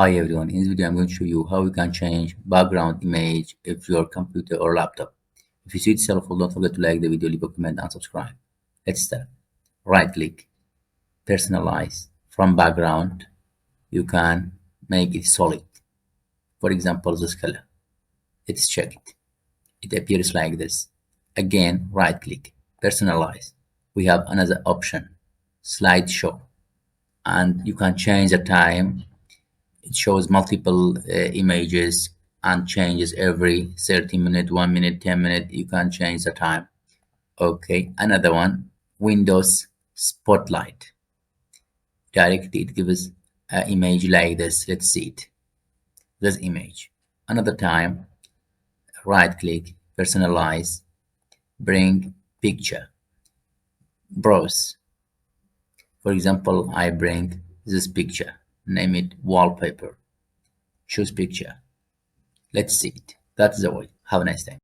Hi everyone, in this video I'm going to show you how you can change background image of your computer or laptop. If you see it helpful, don't forget to like the video, leave a comment and subscribe. Let's start. Right click, personalize. From background, you can make it solid. For example, this color. It's checked. It appears like this. Again, right click, personalize. We have another option, slideshow. And you can change the time. It shows multiple images and changes every 30 minutes, 1 minute, 10 minutes. You can change the time. Okay, another one, Windows Spotlight. Directly it gives an image like this. Let's see it. This image. Another time, right click, personalize, bring picture, browse. For example, I bring this picture, name it wallpaper, choose picture. Let's see it. That's the way. Have a nice day.